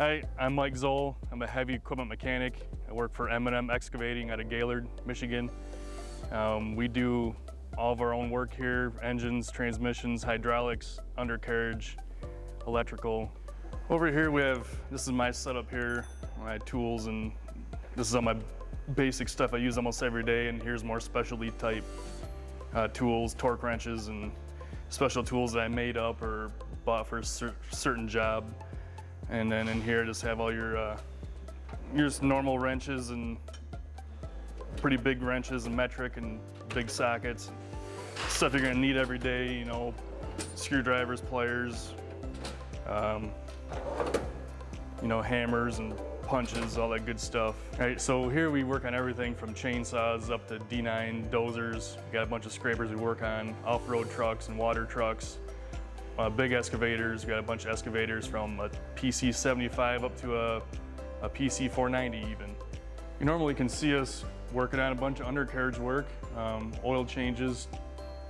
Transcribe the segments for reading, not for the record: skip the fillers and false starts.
Hi, I'm Mike Zoll. I'm a heavy equipment mechanic. I work for M&M Excavating out of Gaylord, Michigan. We do all of our own work here: engines, transmissions, hydraulics, undercarriage, electrical. Over here this is my setup here, my tools, and this is all my basic stuff I use almost every day, and here's more specialty type tools, torque wrenches, and special tools that I made up or bought for a certain job. And then in here just have all your just normal wrenches and pretty big wrenches and metric and big sockets. Stuff you're gonna need every day, you know, screwdrivers, pliers, you know, hammers and punches, all that good stuff. All right, so here we work on everything from chainsaws up to D9 dozers. We got a bunch of scrapers we work on, off-road trucks and water trucks. Big excavators, we got a bunch of excavators from a PC 75 up to a PC 490 even. You normally can see us working on a bunch of undercarriage work, oil changes,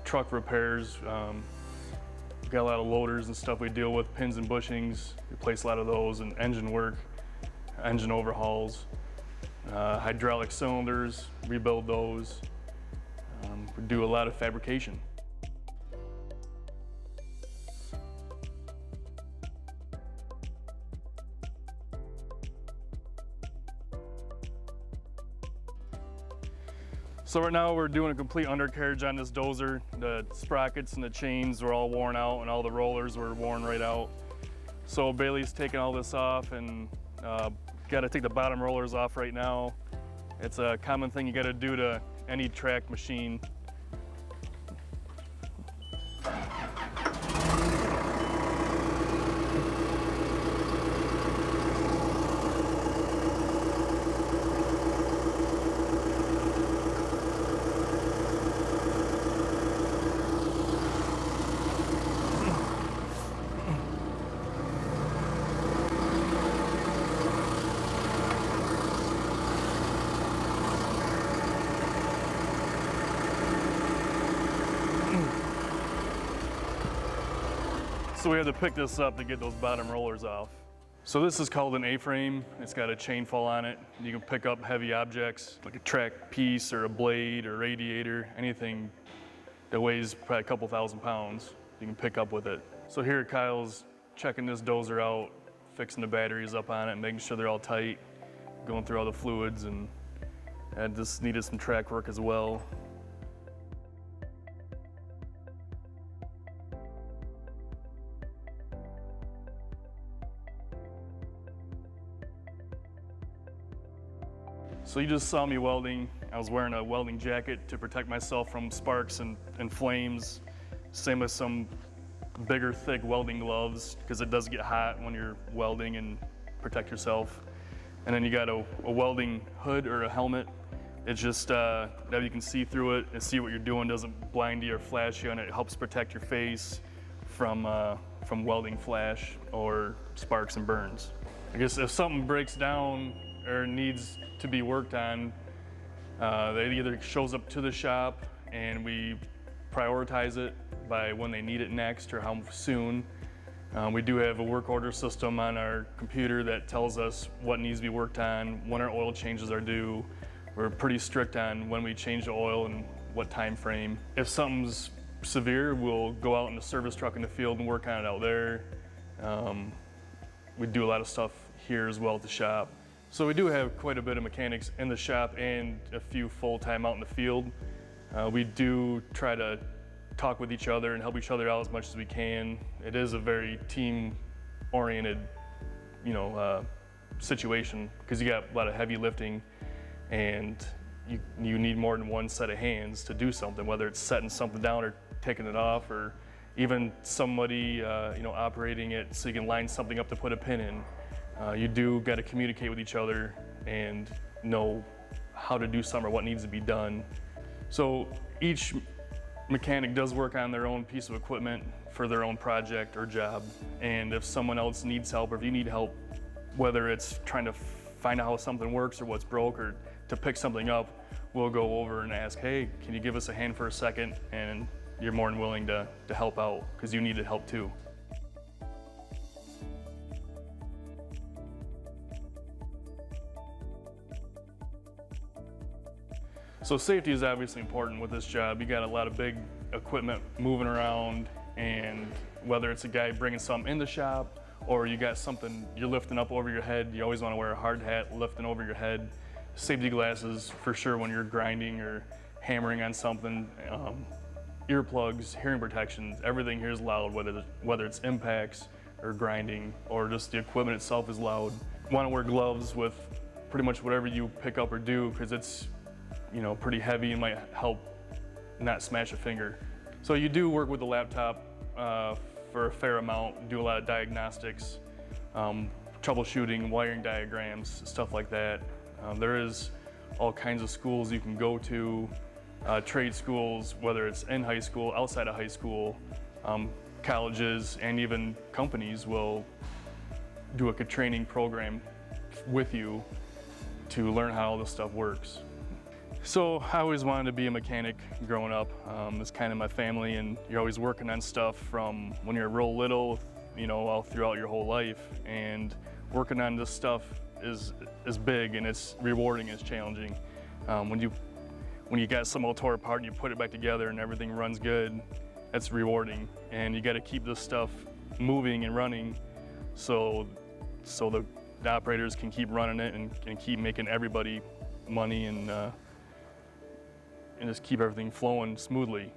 truck repairs. We've got a lot of loaders and stuff we deal with, pins and bushings, replace a lot of those, and engine work, engine overhauls, hydraulic cylinders, rebuild those. We do a lot of fabrication. So right now we're doing a complete undercarriage on this dozer. The sprockets and the chains were all worn out and all the rollers were worn right out. So Bailey's taking all this off and gotta take the bottom rollers off right now. It's a common thing you gotta do to any track machine. So we had to pick this up to get those bottom rollers off. So this is called an A-frame. It's got a chain fall on it. You can pick up heavy objects like a track piece or a blade or radiator, anything that weighs probably a couple thousand pounds, you can pick up with it. So here Kyle's checking this dozer out, fixing the batteries up on it, making sure they're all tight, going through all the fluids, and just needed some track work as well. So you just saw me welding. I was wearing a welding jacket to protect myself from sparks and flames. Same with some bigger, thick welding gloves, because it does get hot when you're welding, and protect yourself. And then you got a welding hood or a helmet. It's just that you can see through it and see what you're doing, doesn't blind you or flash you, and it helps protect your face from welding flash or sparks and burns. I guess if something breaks down or needs to be worked on, it either shows up to the shop and we prioritize it by when they need it next or how soon. We do have a work order system on our computer that tells us what needs to be worked on, when our oil changes are due. We're pretty strict on when we change the oil and what time frame. If something's severe, we'll go out in the service truck in the field and work on it out there. We do a lot of stuff here as well at the shop. So we do have quite a bit of mechanics in the shop and a few full-time out in the field. We do try to talk with each other and help each other out as much as we can. It is a very team-oriented, situation, because you got a lot of heavy lifting, and you need more than one set of hands to do something, whether it's setting something down or taking it off, or even somebody operating it so you can line something up to put a pin in. You do got to communicate with each other and know how to do something or what needs to be done. So each mechanic does work on their own piece of equipment for their own project or job. And if someone else needs help, or if you need help, whether it's trying to find out how something works or what's broke, or to pick something up, we'll go over and ask, hey, can you give us a hand for a second? And you're more than willing to help out, because you needed help too. So safety is obviously important with this job. You got a lot of big equipment moving around, and whether it's a guy bringing something in the shop or you got something you're lifting up over your head, you always want to wear a hard hat lifting over your head. Safety glasses for sure when you're grinding or hammering on something. Earplugs, hearing protections, everything here is loud, whether it's impacts or grinding or just the equipment itself is loud. You want to wear gloves with pretty much whatever you pick up or do, because it's pretty heavy and might help not smash a finger. So you do work with the laptop for a fair amount, do a lot of diagnostics, troubleshooting, wiring diagrams, stuff like that. There is all kinds of schools you can go to, trade schools, whether it's in high school, outside of high school, colleges, and even companies will do a training program with you to learn how all this stuff works. So I always wanted to be a mechanic growing up. It's kind of my family, and you're always working on stuff from when you're real little, all throughout your whole life. And working on this stuff is big, and it's rewarding, it's challenging. When you got some all tore apart and you put it back together and everything runs good, that's rewarding. And you got to keep this stuff moving and running so the operators can keep running it and keep making everybody money and just keep everything flowing smoothly.